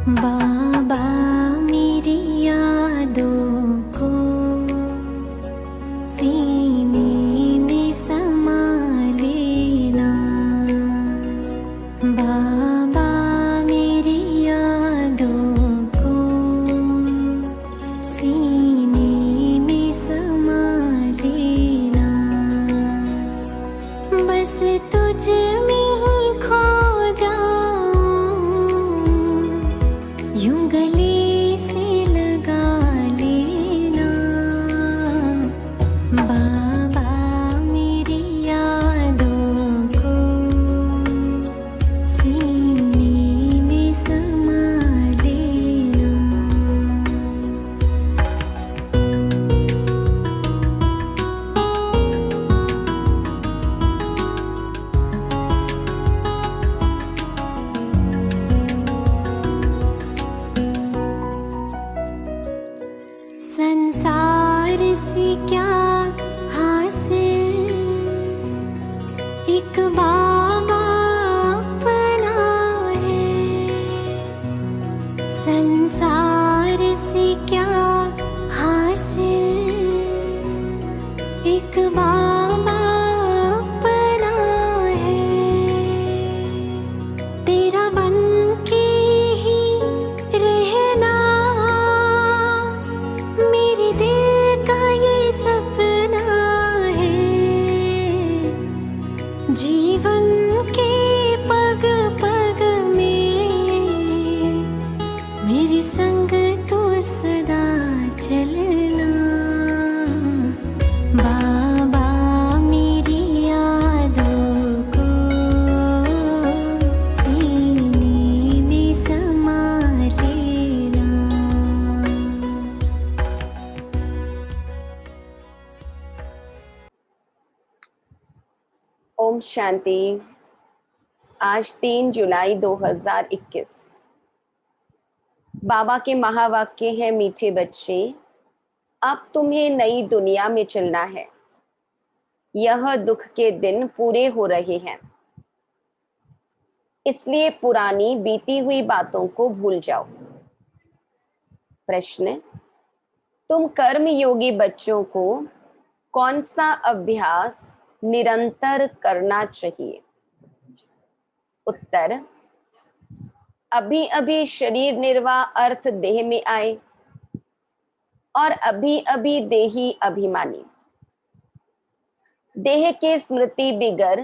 बाबा मेरी यादों को सीने में समा लेना। बाबा मेरी यादों को सीने में समा लेना। बस तुझ में ही खो जाऊं, यूं गले से लगा लेना। बाबा मेरी यादों को सीने में समा लेना। संसार से क्या हासिल, एक बाबा अपना है। संसार से क्या हासिल, एक बाबा अपना है। तेरा बन के ही रहना मेरे दिल का ये सपना है। जीवन के पग पग में मेरे संग तो सदा चलना। बाबा मेरी यादों को सीने में समा लेना। ओम शांति। आज 3 जुलाई 2021। बाबा के महावाक्य हैं, मीठे बच्चे अब तुम्हें नई दुनिया में चलना है। यह दुख के दिन पूरे हो रहे हैं, इसलिए पुरानी बीती हुई बातों को भूल जाओ। प्रश्न, तुम कर्म योगी बच्चों को कौन सा अभ्यास निरंतर करना चाहिए? उत्तर, अभी अभी शरीर निर्वाह अर्थ देह में आए और अभी अभी देही अभिमानी। देह के स्मृति बिगर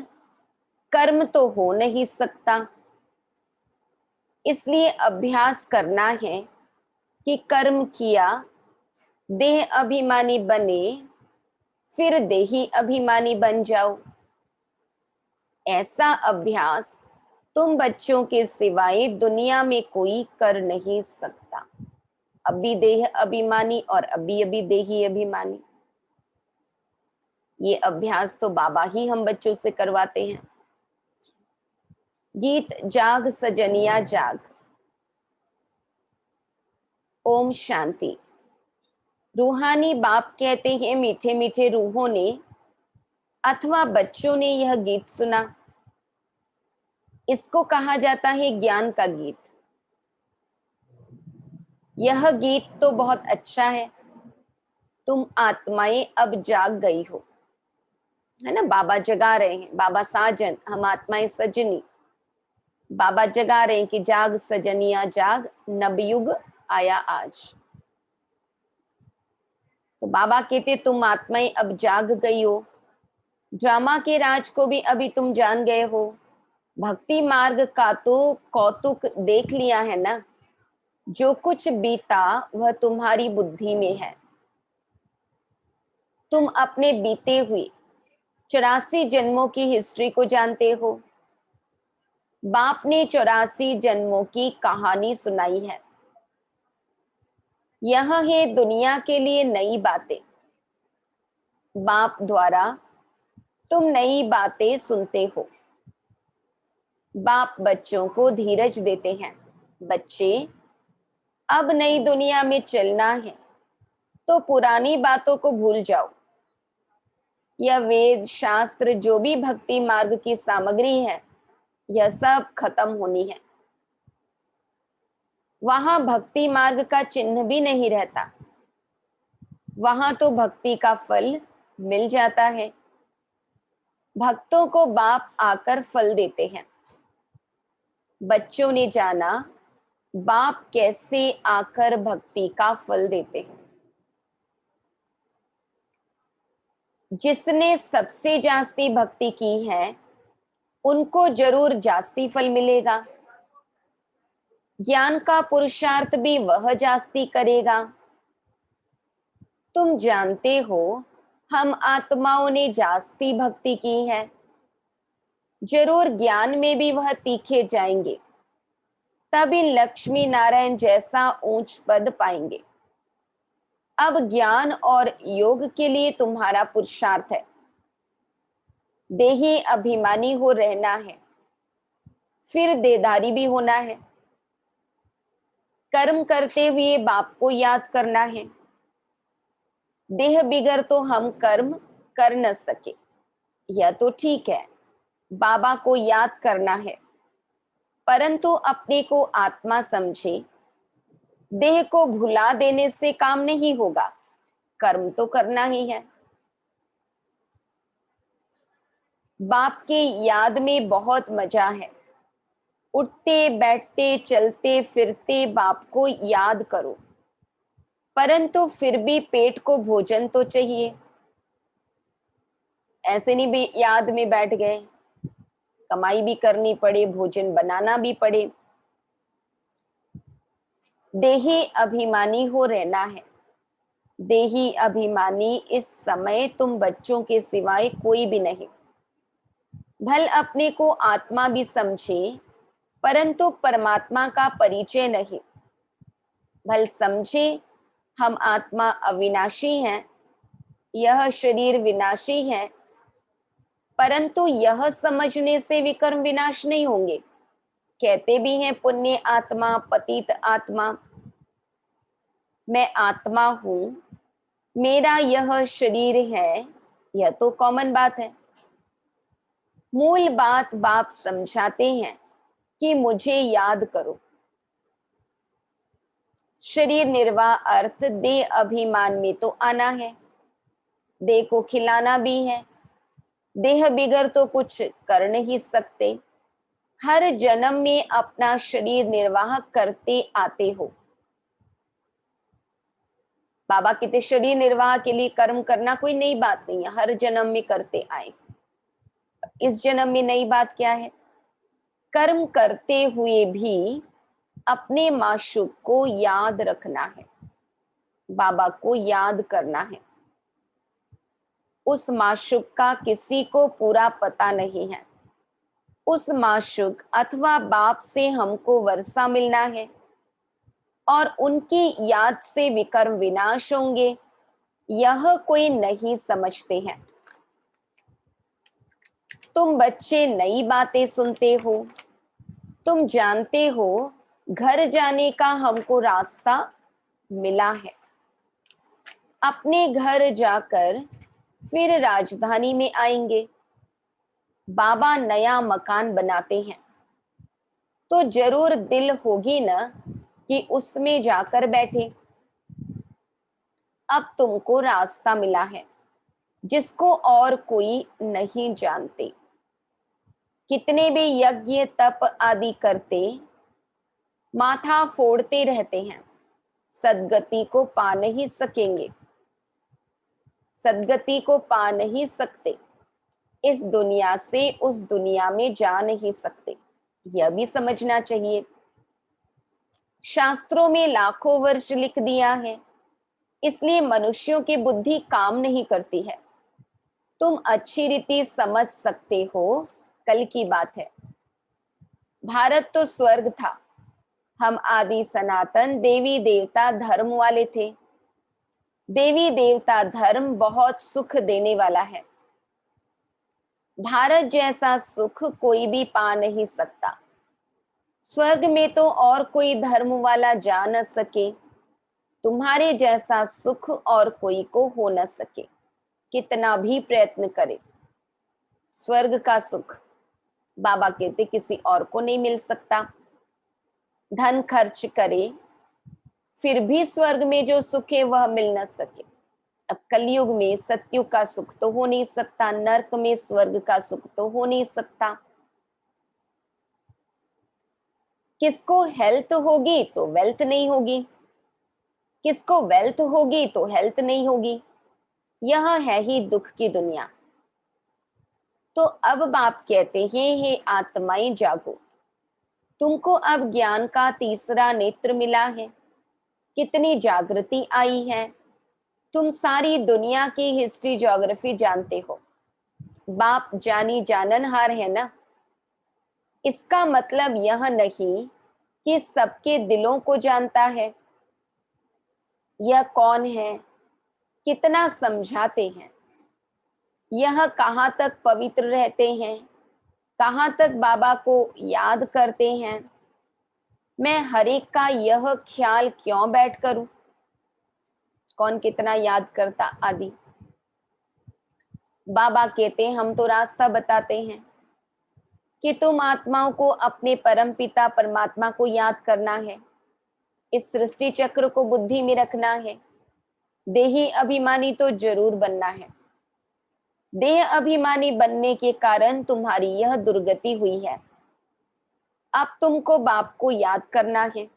कर्म तो हो नहीं सकता, इसलिए अभ्यास करना है कि कर्म किया, देह अभिमानी बने, फिर देही अभिमानी बन जाओ। ऐसा अभ्यास तुम बच्चों के सिवाय दुनिया में कोई कर नहीं सकता। अभी देह अभिमानी और अभी अभी देही अभिमानी, ये अभ्यास तो बाबा ही हम बच्चों से करवाते हैं। गीत जाग सजनिया जाग। ओम शांति। रूहानी बाप कहते हैं, मीठे मीठे रूहों ने अथवा बच्चों ने यह गीत सुना। इसको कहा जाता है ज्ञान का गीत। यह गीत तो बहुत अच्छा है। तुम आत्माएं अब जाग गई हो, है ना। बाबा जगा रहे हैं, बाबा साजन, हम आत्माएं सजनी। बाबा जगा रहे हैं कि जाग सजनिया जाग, नवयुग आया आज। तो बाबा कहते तुम आत्माएं अब जाग गई हो। ड्रामा के राज को भी अभी तुम जान गए हो। भक्ति मार्ग का तो कौतुक देख लिया है ना। जो कुछ बीता वह तुम्हारी बुद्धि में है। तुम अपने बीते हुए 84 जन्मों की हिस्ट्री को जानते हो। बाप ने 84 जन्मों की कहानी सुनाई है। यह है दुनिया के लिए नई बातें। बाप द्वारा तुम नई बातें सुनते हो। बाप बच्चों को धीरज देते हैं। बच्चे, अब नई दुनिया में चलना है तो पुरानी बातों को भूल जाओ। यह वेद शास्त्र जो भी भक्ति मार्ग की सामग्री है, यह सब खत्म होनी है। वहां भक्ति मार्ग का चिन्ह भी नहीं रहता, वहां तो भक्ति का फल मिल जाता है। भक्तों को बाप आकर फल देते हैं। बच्चों ने जाना बाप कैसे आकर भक्ति का फल देते हैं। जिसने सबसे जास्ती भक्ति की है उनको जरूर जास्ती फल मिलेगा। ज्ञान का पुरुषार्थ भी वह जास्ती करेगा। तुम जानते हो हम आत्माओं ने जास्ती भक्ति की है, जरूर ज्ञान में भी वह तीखे जाएंगे, तब इन लक्ष्मी नारायण जैसा ऊंच पद पाएंगे। अब ज्ञान और योग के लिए तुम्हारा पुरुषार्थ है। देही अभिमानी हो रहना है, फिर देदारी भी होना है। कर्म करते हुए बाप को याद करना है। देह बिगर तो हम कर्म कर न सके, यह तो ठीक है, बाबा को याद करना है, परंतु अपने को आत्मा समझे। देह को भुला देने से काम नहीं होगा, कर्म तो करना ही है। बाप के याद में बहुत मजा है। उठते बैठते चलते फिरते बाप को याद करो, परंतु फिर भी पेट को भोजन तो चाहिए। ऐसे नहीं भी याद में बैठ गए, कमाई भी करनी पड़े, भोजन बनाना भी पड़े। देही अभिमानी हो रहना है। देही अभिमानी इस समय तुम बच्चों के सिवाय कोई भी नहीं। भल अपने को आत्मा भी समझे, परंतु परमात्मा का परिचय नहीं। भल समझे हम आत्मा अविनाशी हैं, यह शरीर विनाशी है, परंतु यह समझने से विकर्म विनाश नहीं होंगे। कहते भी हैं पुण्य आत्मा पतित आत्मा। मैं आत्मा हूं, मेरा यह शरीर है, यह तो कॉमन बात है। मूल बात बाप समझाते हैं कि मुझे याद करो। शरीर निर्वाह अर्थ देह अभिमान में तो आना है, देह को खिलाना भी है। देह बिगर तो कुछ कर नहीं सकते। हर जन्म में अपना शरीर निर्वाह करते आते हो। बाबा कहते शरीर निर्वाह के लिए कर्म करना कोई नई बात नहीं है, हर जन्म में करते आए। इस जन्म में नई बात क्या है? कर्म करते हुए भी अपने माशूक को याद रखना है, बाबा को याद करना है। उस माशूक का किसी को पूरा पता नहीं है। उस माशूक अथवा बाप से हमको वर्षा मिलना है और उनकी याद से विकर्म विनाश होंगे, यह कोई नहीं समझते हैं। तुम बच्चे नई बातें सुनते हो, तुम जानते हो घर जाने का हमको रास्ता मिला है। अपने घर जाकर फिर राजधानी में आएंगे। बाबा नया मकान बनाते हैं तो जरूर दिल होगी ना कि उसमें जाकर बैठे। अब तुमको रास्ता मिला है जिसको और कोई नहीं जानते। कितने भी यज्ञ तप आदि करते, माथा फोड़ते रहते हैं, सदगति को पा नहीं सकेंगे, सदगति को पा नहीं सकते। इस दुनिया से उस दुनिया में जा नहीं सकते, यह भी समझना चाहिए। शास्त्रों में लाखों वर्ष लिख दिया है, इसलिए मनुष्यों की बुद्धि काम नहीं करती है। तुम अच्छी रीति समझ सकते हो, कल की बात है। भारत तो स्वर्ग था। हम आदि सनातन देवी देवता धर्म वाले थे। देवी देवता धर्म बहुत सुख देने वाला है। भारत जैसा सुख कोई भी पा नहीं सकता। स्वर्ग में तो और कोई धर्म वाला जा न सके, तुम्हारे जैसा सुख और कोई को हो न सके, कितना भी प्रयत्न करे। स्वर्ग का सुख बाबा कहते किसी और को नहीं मिल सकता। धन खर्च करे, फिर भी स्वर्ग में जो सुख है वह मिल न सके। अब कलयुग में सतयुग का सुख तो हो नहीं सकता, नरक में स्वर्ग का सुख तो हो नहीं सकता। किसको हेल्थ होगी तो वेल्थ नहीं होगी, किसको वेल्थ होगी तो हेल्थ नहीं होगी। यह है ही दुख की दुनिया। तो अब बाप कहते हैं, हे आत्माएं जागो, तुमको अब ज्ञान का तीसरा नेत्र मिला है। कितनी जागृति आई है। तुम सारी दुनिया की हिस्ट्री ज्योग्राफी जानते हो। बाप जानी जाननहार है ना। इसका मतलब यह नहीं कि सबके दिलों को जानता है। यह कौन है, कितना समझाते हैं, यह कहाँ तक पवित्र रहते हैं, कहाँ तक बाबा को याद करते हैं। मैं हर एक का यह ख्याल क्यों बैठ करूं, कौन कितना याद करता आदि। बाबा कहते हैं, हम तो रास्ता बताते हैं कि तुम आत्माओं को अपने परम पिता परमात्मा को याद करना है। इस सृष्टि चक्र को बुद्धि में रखना है। देही अभिमानी तो जरूर बनना है। देह अभिमानी बनने के कारण तुम्हारी यह दुर्गति हुई है। अब तुमको बाप को याद करना है।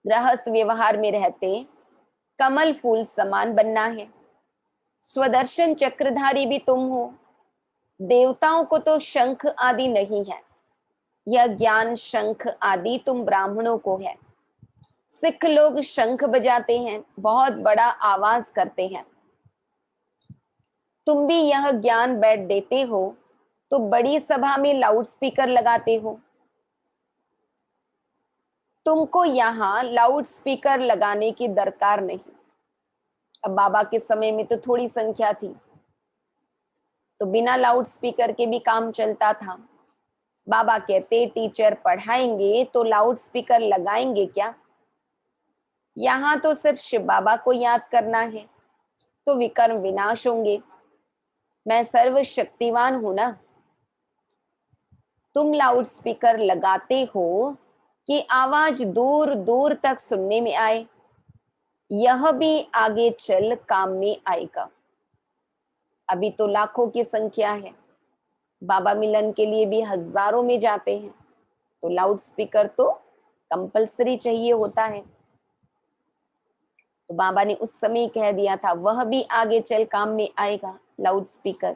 रहस्य व्यवहार में रहते कमल फूल समान बनना है। स्वदर्शन चक्रधारी भी तुम हो। देवताओं को तो शंख आदि नहीं है। यह ज्ञान शंख आदि तुम ब्राह्मणों को है। सिख लोग शंख बजाते हैं, बहुत बड़ा आवाज करते हैं। तुम भी यह ज्ञान बैठ देते हो तो बड़ी सभा में लाउड स्पीकर लगाते हो। तुमको यहाँ लाउड स्पीकर लगाने की दरकार नहीं। अब बाबा के समय में तो थोड़ी संख्या थी, तो बिना लाउड स्पीकर के भी काम चलता था। बाबा कहते टीचर पढ़ाएंगे तो लाउड स्पीकर लगाएंगे क्या। यहाँ तो सिर्फ शिव बाबा को याद करना है तो विकर्म विनाश होंगे। मैं सर्वशक्तिवान हूं ना। तुम लाउड स्पीकर लगाते हो कि आवाज दूर दूर तक सुनने में आए। यह भी आगे चल काम में आएगा। अभी तो लाखों की संख्या है, बाबा मिलन के लिए भी हजारों में जाते हैं, तो लाउड स्पीकर तो कंपलसरी चाहिए होता है। तो बाबा ने उस समय कह दिया था, वह भी आगे चल काम में आएगा लाउड स्पीकर।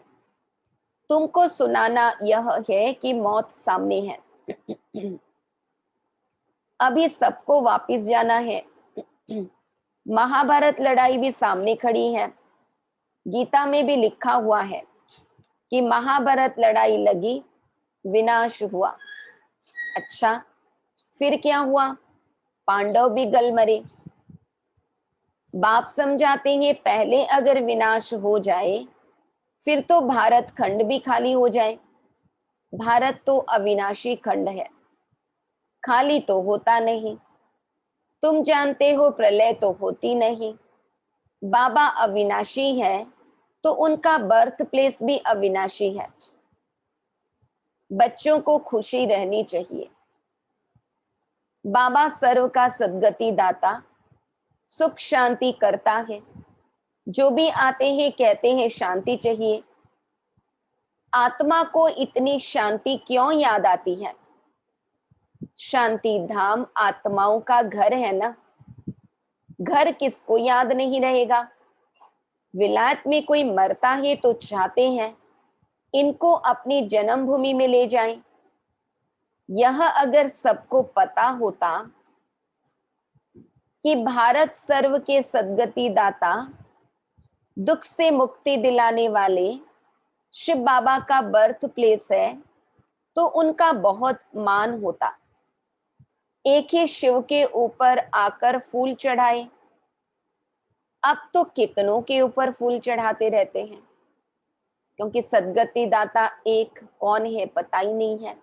तुमको सुनाना यह है कि मौत सामने है। अभी सबको वापिस जाना है। महाभारत लड़ाई भी सामने खड़ी है। गीता में भी लिखा हुआ है कि महाभारत लड़ाई लगी, विनाश हुआ। अच्छा, फिर क्या हुआ? पांडव भी गल मरे। बाप समझाते हैं, पहले अगर विनाश हो जाए फिर तो भारत खंड भी खाली हो जाए। भारत तो अविनाशी खंड है, खाली तो होता नहीं। तुम जानते हो प्रलय तो होती नहीं। बाबा अविनाशी है तो उनका बर्थ प्लेस भी अविनाशी है। बच्चों को खुशी रहनी चाहिए। बाबा सर्व का सद्गति दाता, सुख शांति करता है। जो भी आते हैं कहते हैं शांति चाहिए। आत्मा को इतनी शांति क्यों याद आती है? शांति धाम आत्माओं का घर है ना। घर किसको याद नहीं रहेगा? विलायत में कोई मरता है तो चाहते हैं इनको अपनी जन्मभूमि में ले जाएं। यह अगर सबको पता होता कि भारत सर्व के सद्गति दाता, दुख से मुक्ति दिलाने वाले शिव बाबा का बर्थ प्लेस है, तो उनका बहुत मान होता। एक ही शिव के ऊपर आकर फूल चढ़ाए। अब तो कितनों के ऊपर फूल चढ़ाते रहते हैं, क्योंकि सद्गति दाता एक कौन है पता ही नहीं है।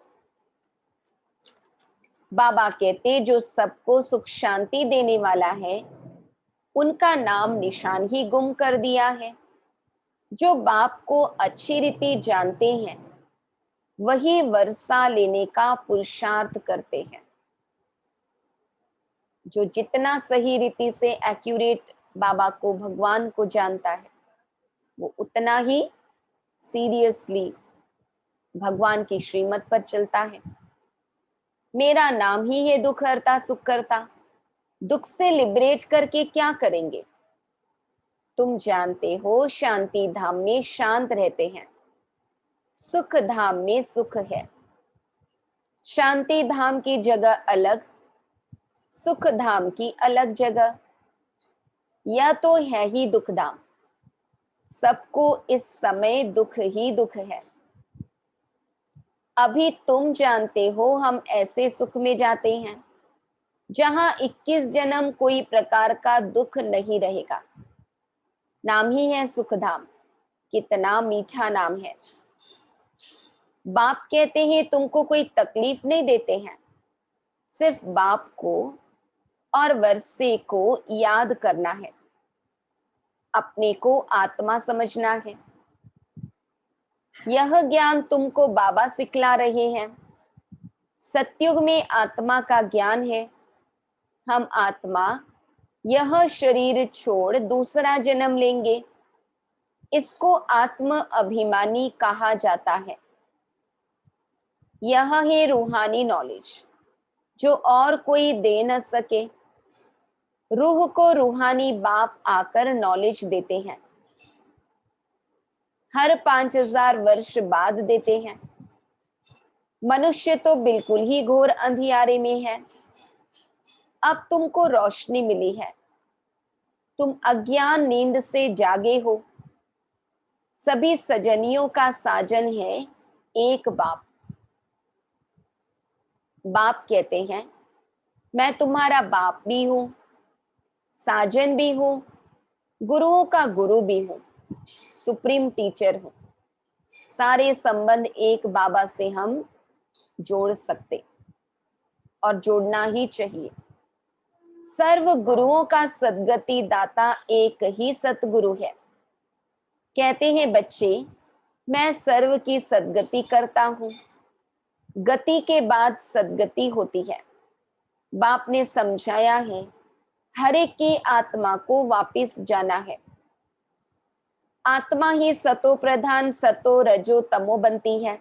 बाबा कहते जो सबको सुख शांति देने वाला है, उनका नाम निशान ही गुम कर दिया है। जो बाप को अच्छी रीति जानते हैं वही वर्षा लेने का पुरुषार्थ करते हैं। जो जितना सही रीति से एक्यूरेट बाबा को, भगवान को जानता है, वो उतना ही सीरियसली भगवान की श्रीमत पर चलता है। मेरा नाम ही है दुख हरता सुख करता, दुख से लिबरेट करके क्या करेंगे? तुम जानते हो शांति धाम में शांत रहते हैं, सुख धाम में सुख है। शांति धाम की जगह अलग, सुख धाम की अलग जगह। यह तो है ही दुख धाम, सबको इस समय दुख ही दुख है। अभी तुम जानते हो हम ऐसे सुख में जाते हैं जहां 21 जन्म कोई प्रकार का दुख नहीं रहेगा। नाम ही है सुख धाम। कितना मीठा नाम है। बाप कहते हैं तुमको कोई तकलीफ नहीं देते हैं, सिर्फ बाप को और वर्षे को याद करना है, अपने को आत्मा समझना है। यह ज्ञान तुमको बाबा सिखला रहे हैं। सतयुग में आत्मा का ज्ञान है। हम आत्मा यह शरीर छोड़ दूसरा जन्म लेंगे। इसको आत्म अभिमानी कहा जाता है। यह है रूहानी नॉलेज जो और कोई दे न सके। रूह को रूहानी बाप आकर नॉलेज देते हैं। हर 5000 वर्ष बाद देते हैं। मनुष्य तो बिल्कुल ही घोर अंधियारे में है। अब तुमको रोशनी मिली है। तुम अज्ञान नींद से जागे हो। सभी सजनियों का साजन है एक बाप। बाप कहते हैं मैं तुम्हारा बाप भी हूं, साजन भी हूं, गुरुओं का गुरु भी हूं, सुप्रीम टीचर हूं। सारे संबंध एक बाबा से हम जोड़ सकते और जोड़ना ही चाहिए। सर्व गुरुओं का सद्गति दाता एक ही सतगुरु है। कहते हैं बच्चे मैं सर्व की सद्गति करता हूं। गति के बाद सद्गति होती है। बाप ने समझाया है हर एक की आत्मा को वापिस जाना है। आत्मा ही सतो प्रधान सतो रजो तमो बनती है।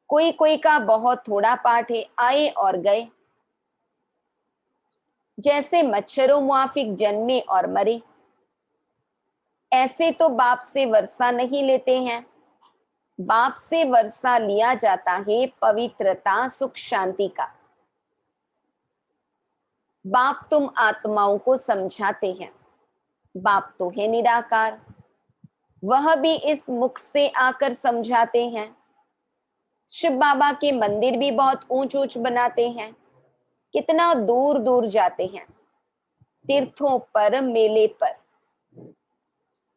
कोई कोई का बहुत थोड़ा पाठ है, आए और गए। जैसे मच्छरों मुआफिक जन्मे और मरे, ऐसे तो बाप से वर्षा नहीं लेते हैं। बाप से वर्षा लिया जाता है पवित्रता सुख शांति का। बाप तुम आत्माओं को समझाते हैं। बाप तो है निराकार, वह भी इस मुख से आकर समझाते हैं। शिव बाबा के मंदिर भी बहुत ऊंच ऊंच बनाते हैं। कितना दूर दूर जाते हैं तीर्थों पर, मेले पर।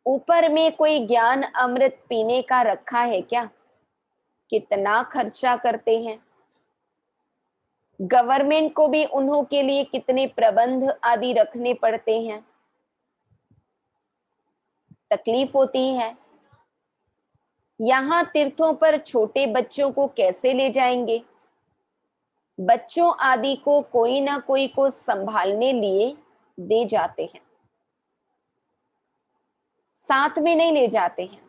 ऊपर में कोई ज्ञान अमृत पीने का रखा है क्या? कितना खर्चा करते हैं। गवर्नमेंट को भी उन्हों के लिए कितने प्रबंध आदि रखने पड़ते हैं। तकलीफ होती है। यहाँ तीर्थों पर छोटे बच्चों को कैसे ले जाएंगे? बच्चों आदि को कोई ना कोई को संभालने लिए दे जाते हैं, साथ में नहीं ले जाते हैं।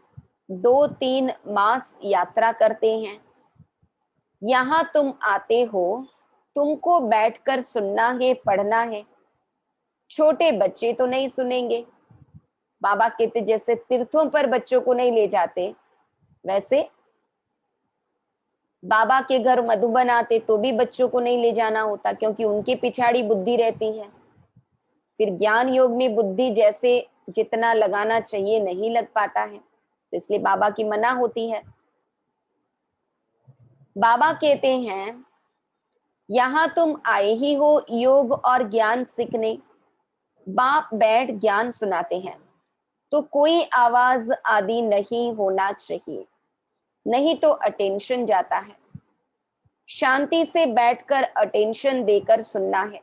2-3 मास यात्रा करते हैं। यहाँ तुम आते हो, तुमको बैठकर सुनना है, पढ़ना है। छोटे बच्चे तो नहीं सुनेंगे। बाबा कहते जैसे तीर्थों पर बच्चों को नहीं ले जाते, वैसे बाबा के घर मधुबन आते तो भी बच्चों को नहीं ले जाना होता, क्योंकि उनके पिछाड़ी बुद्धि रहती है। फिर ज्ञान योग में बुद्धि जैसे जितना लगाना चाहिए नहीं लग पाता है, तो इसलिए बाबा की मना होती है। बाबा कहते हैं यहाँ तुम आए ही हो योग और ज्ञान सीखने। बाप बैठ ज्ञान सुनाते हैं, तो कोई आवाज आदि नहीं होना चाहिए, नहीं तो अटेंशन जाता है। शांति से बैठकर अटेंशन देकर सुनना है।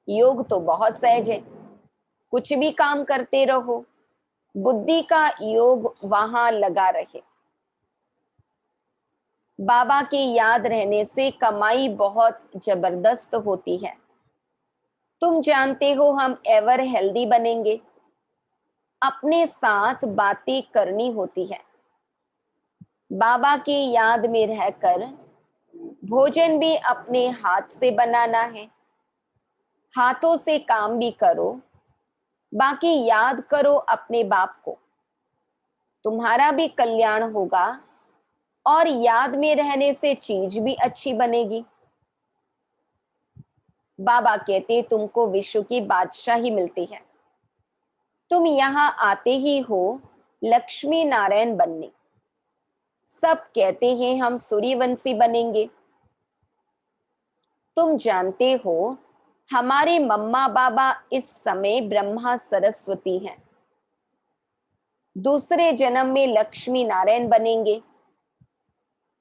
योग तो बहुत सहज है, कुछ भी काम करते रहो, बुद्धि का योग वहां लगा रहे। बाबा की याद रहने से कमाई बहुत जबरदस्त होती है। तुम जानते हो हम एवर हेल्दी बनेंगे, अपने साथ बातें करनी होती है, बाबा की याद में रहकर भोजन भी अपने हाथ से बनाना है, हाथों से काम भी करो, बाकी याद करो अपने बाप को, तुम्हारा भी कल्याण होगा और याद में रहने से चीज भी अच्छी बनेगी। बाबा कहते तुमको विश्व की बादशाही मिलती है, तुम यहाँ आते ही हो लक्ष्मी नारायण बनने। सब कहते हैं हम सूर्यवंशी बनेंगे, तुम जानते हो हमारे मम्मा बाबा इस समय ब्रह्मा सरस्वती हैं, दूसरे जन्म में लक्ष्मी नारायण बनेंगे,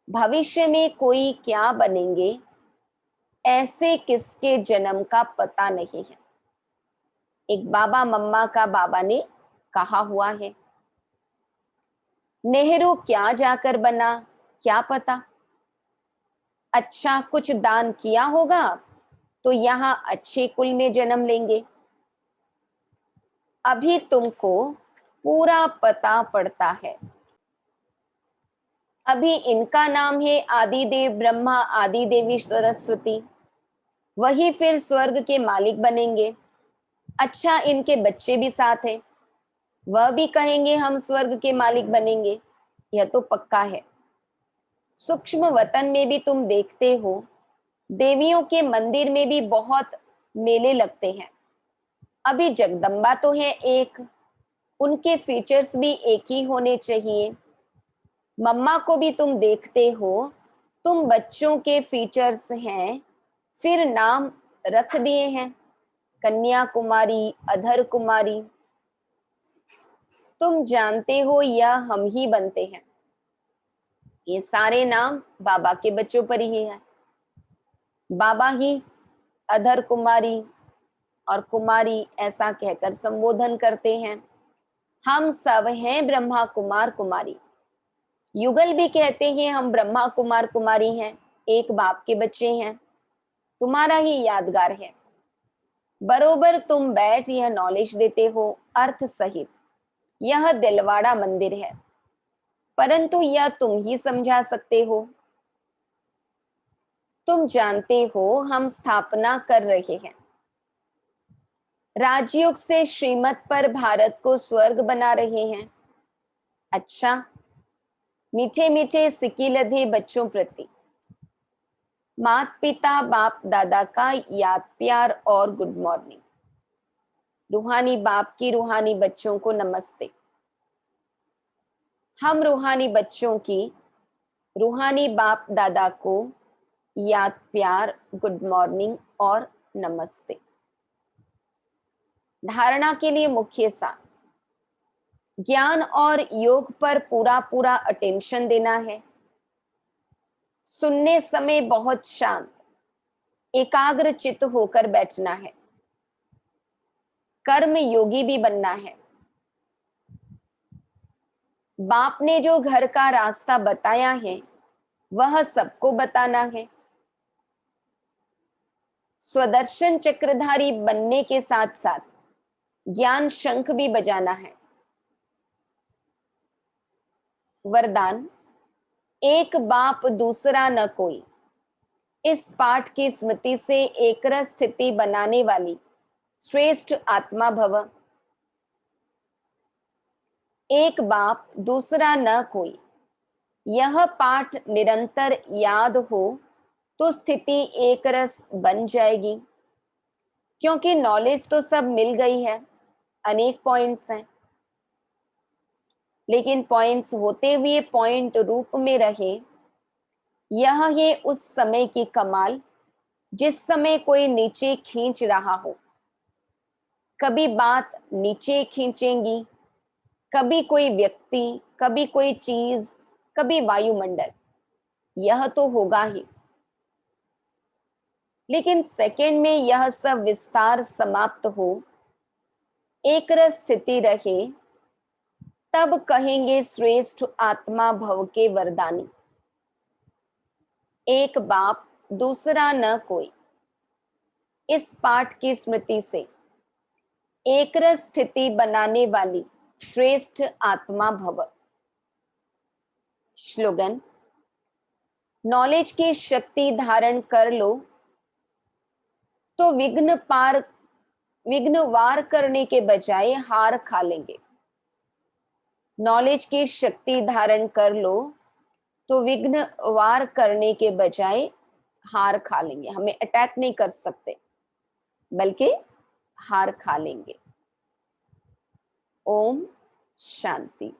भविष्य में कोई क्या बनेंगे ऐसे किसके जन्म का पता नहीं है। एक बाबा मम्मा का बाबा ने कहा हुआ है, नेहरू क्या जाकर बना क्या पता, अच्छा कुछ दान किया होगा तो यहाँ अच्छे कुल में जन्म लेंगे। अभी तुमको पूरा पता पड़ता है, अभी इनका नाम है आदिदेव ब्रह्मा आदि देवी सरस्वती, वही फिर स्वर्ग के मालिक बनेंगे। अच्छा इनके बच्चे भी साथ हैं, वह भी कहेंगे हम स्वर्ग के मालिक बनेंगे, यह तो पक्का है। सूक्ष्म वतन में भी तुम देखते हो देवियों के मंदिर में भी बहुत मेले लगते हैं। अभी जगदम्बा तो है एक, उनके फीचर्स भी एक ही होने चाहिए। मम्मा को भी तुम देखते हो, तुम बच्चों के फीचर्स हैं, फिर नाम रख दिए हैं कन्याकुमारी अधर कुमारी। तुम जानते हो यह हम ही बनते हैं, ये सारे नाम बाबा के बच्चों पर ही है। बाबा ही अधर कुमारी और कुमारी ऐसा कहकर संबोधन करते हैं। हम सब हैं ब्रह्मा कुमार कुमारी, युगल भी कहते हैं हम ब्रह्मा कुमार कुमारी हैं, एक बाप के बच्चे हैं, तुम्हारा ही यादगार है। बरोबर तुम बैठ यह नॉलेज देते हो अर्थ सहित, यह दिलवाड़ा मंदिर है, परंतु यह तुम ही समझा सकते हो। तुम जानते हो हम स्थापना कर रहे हैं, राजयोग से श्रीमत पर भारत को स्वर्ग बना रहे हैं। अच्छा मीठे मीठे सिक्की लधे बच्चों प्रति माता पिता बाप दादा का याद प्यार और गुड मॉर्निंग। रूहानी बाप की रूहानी बच्चों को नमस्ते। हम रूहानी बच्चों की रूहानी बाप दादा को याद प्यार गुड मॉर्निंग और नमस्ते। धारणा के लिए मुख्य सार, ज्ञान और योग पर पूरा पूरा अटेंशन देना है, सुनने समय बहुत शांत एकाग्र चित्त होकर बैठना है, कर्म योगी भी बनना है। बाप ने जो घर का रास्ता बताया है वह सबको बताना है। स्वदर्शन चक्रधारी बनने के साथ साथ ज्ञान शंख भी बजाना है। वरदान, एक बाप दूसरा न कोई, इस पाठ की स्मृति से एकरस स्थिति बनाने वाली श्रेष्ठ आत्मा भव। एक बाप दूसरा न कोई, यह पाठ निरंतर याद हो तो स्थिति एकरस बन जाएगी, क्योंकि नॉलेज तो सब मिल गई है, अनेक पॉइंट्स हैं, लेकिन पॉइंट्स होते हुए पॉइंट रूप में रहे, यह है उस समय की कमाल जिस समय कोई नीचे खींच रहा हो। कभी बात नीचे खींचेंगी, कभी कोई व्यक्ति, कभी कोई चीज, कभी वायुमंडल, यह तो होगा ही, लेकिन सेकंड में यह सब विस्तार समाप्त हो, एक रस स्थिति रहे, तब कहेंगे श्रेष्ठ आत्मा भव के वरदानी। एक बाप दूसरा न कोई, इस पाठ की स्मृति से एकरस स्थिति बनाने वाली श्रेष्ठ आत्मा भव। स्लोगन, नॉलेज की शक्ति धारण कर लो तो विघ्न वार करने के बजाय हार खा लेंगे। नॉलेज की शक्ति धारण कर लो तो विघ्न वार करने के बजाय हार खा लेंगे। हमें अटैक नहीं कर सकते बल्कि हार खा लेंगे। ओम शांति।